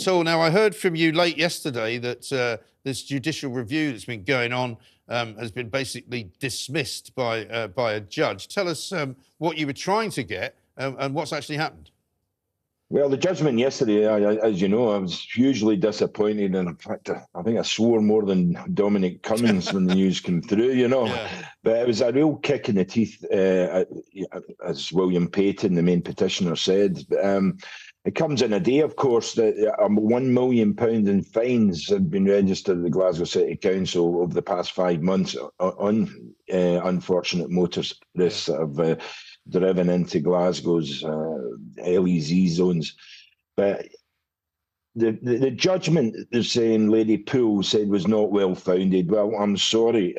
at all. Now, I heard from you late yesterday that this judicial review that's been going on has been basically dismissed by a judge. Tell us what you were trying to get and what's actually happened. Well, the judgment yesterday, as you know, I was hugely disappointed, and in fact, I think I swore more than Dominic Cummings when the news came through, you know. Yeah. But it was a real kick in the teeth, as William Paton, the main petitioner, said. It comes in a day, of course, that £1 million in fines have been registered at the Glasgow City Council over the past 5 months on unfortunate motorists that have driven into Glasgow's LEZ zones. But the judgment they're saying Lady Poole said was not well founded. Well, I'm sorry.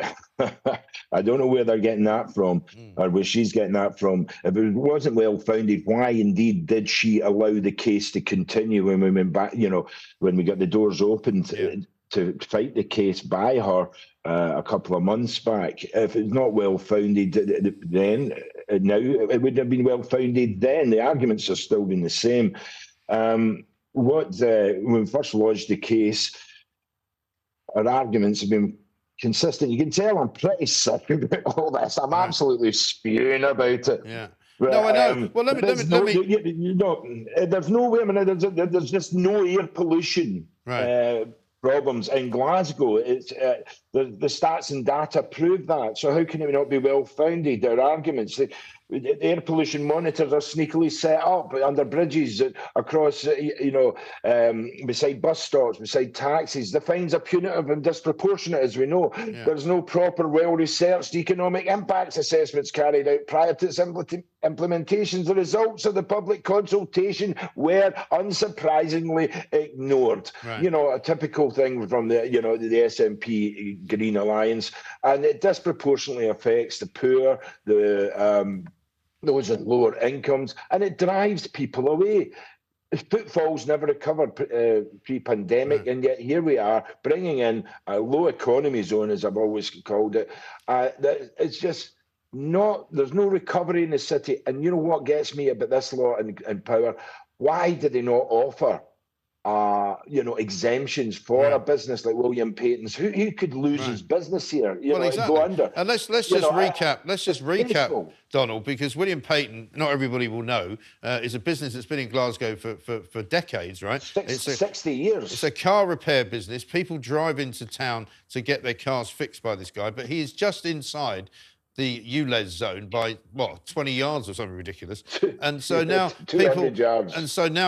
I don't know where they're getting that from, or where she's getting that from. If it wasn't well founded, why indeed did she allow the case to continue when we went back, you know, when we got the doors opened to fight the case by her a couple of months back? If it's not well founded then, now it would have been well founded then. The arguments have still been the same. When we first lodged the case, our arguments have been consistent. You can tell I'm pretty sick about all this. I'm absolutely spewing about it. Yeah. But, no, I know. Well, there's no way. I mean, there's just no air pollution problems in Glasgow. It's the stats and data prove that. So how can it not be well founded? Our arguments. The air pollution monitors are sneakily set up under bridges across, beside bus stops, beside taxis. The fines are punitive and disproportionate, as we know. Yeah. There's no proper, well-researched economic impacts assessments carried out prior to its implementation. The results of the public consultation were unsurprisingly ignored. Right. You know, a typical thing from the SNP Green Alliance, and it disproportionately affects the poor, those with lower incomes, and it drives people away. Footfall's never recovered pre-pandemic, and yet here we are bringing in a low economy zone, as I've always called it. It's just not, there's no recovery in the city. And you know what gets me about this lot in power? Why did they not offer exemptions for a business like William Paton's, who could lose his business here, exactly. and go under. And let's just recap. Let's just recap, Donald, because William Paton, not everybody will know, is a business that's been in Glasgow for decades, right? 60 years. It's a car repair business. People drive into town to get their cars fixed by this guy, but he is just inside the ULEZ zone by 20 yards or something ridiculous, and so now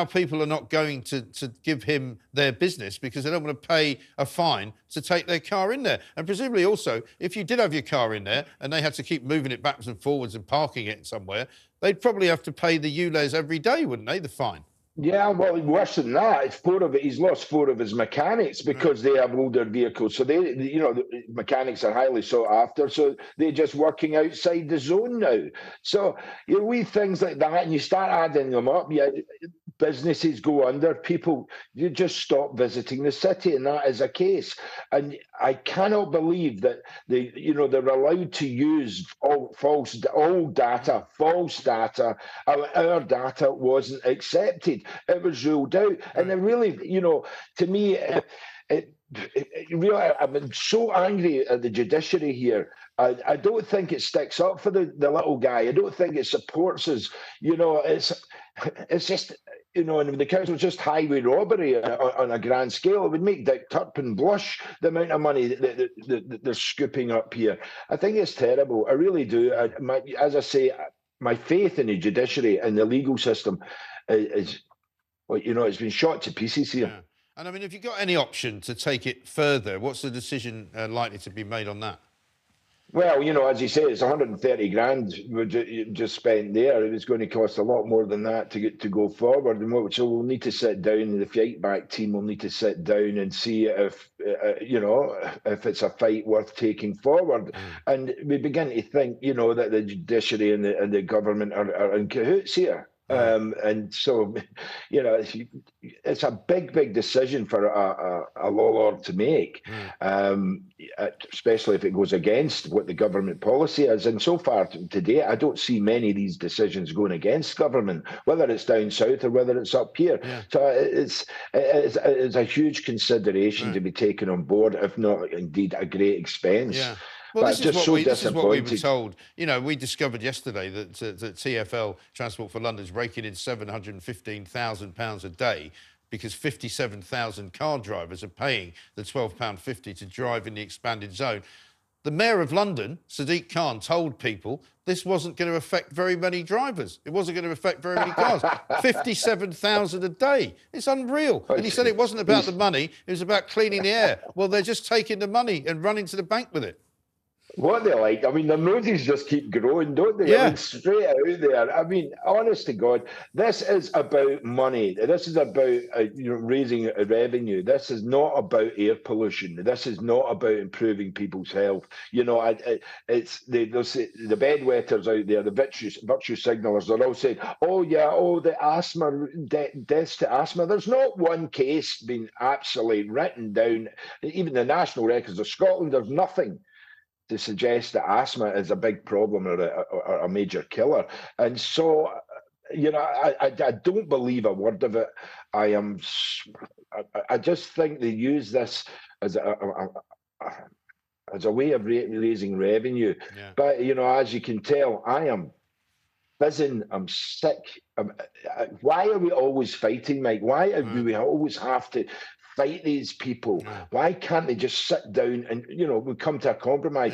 people are not going to give him their business because they don't want to pay a fine to take their car in there. And presumably also, if you did have your car in there and they had to keep moving it backwards and forwards and parking it somewhere, they'd probably have to pay the ULEZ every day, wouldn't they? The fine. Yeah, well, worse than that, he's lost 4 of his mechanics because they have older vehicles. So the mechanics are highly sought after. So they're just working outside the zone now. So we things like that, and you start adding them up. Yeah, businesses go under. People, you just stop visiting the city, and that is a case. And I cannot believe that they're allowed to use false data. Our data wasn't accepted. It was ruled out, and it really, to me, I'm so angry at the judiciary here. I don't think it sticks up for the little guy. I don't think it supports us. It's just, and the council was just highway robbery on a grand scale. It would make Dick Turpin blush, the amount of money that they're scooping up here. I think it's terrible. I really do. As I say, my faith in the judiciary and the legal system is. Well, it's been shot to pieces here. Yeah. And I mean, have you got any option to take it further? What's the decision likely to be made on that? Well, as you say, it's 130 grand we just spent there. It's going to cost a lot more than that to go forward. So we'll need to sit down, the fight back team will need to sit down and see if, if it's a fight worth taking forward. And we begin to think, that the judiciary and the government are in cahoots here. And so, you know, it's a big decision for a law lord to make, especially if it goes against what the government policy is. And so far today, I don't see many of these decisions going against government, whether it's down south or whether it's up here. So it's a huge consideration to be taken on board, if not indeed a great expense. Well, this is what we were told. You know, we discovered yesterday that TfL, Transport for London, is raking in £715,000 a day because 57,000 car drivers are paying the £12.50 to drive in the expanded zone. The Mayor of London, Sadiq Khan, told people this wasn't going to affect very many drivers. It wasn't going to affect very many cars. 57,000 a day. It's unreal. And he said it wasn't about the money, it was about cleaning the air. Well, they're just taking the money and running to the bank with it. What they like, I mean, the noses just keep growing, don't they? I mean, straight out there. I mean, honest to God, this is about money. This is about raising revenue. This is not about air pollution. This is not about improving people's health. You know, it's the bedwetters out there, the virtue signalers. They're all saying, "Oh yeah, the asthma deaths to asthma." There's not one case been absolutely written down. Even the national records of Scotland, there's nothing to suggest that asthma is a big problem or a major killer. And so, you know, I don't believe a word of it. I just think they use this as a way of raising revenue. But, you know, as you can tell, I am fizzing, I'm sick. Why are we always fighting, Mike? Why do we always have to fight these people? Why can't they just sit down and, you know, we come to a compromise?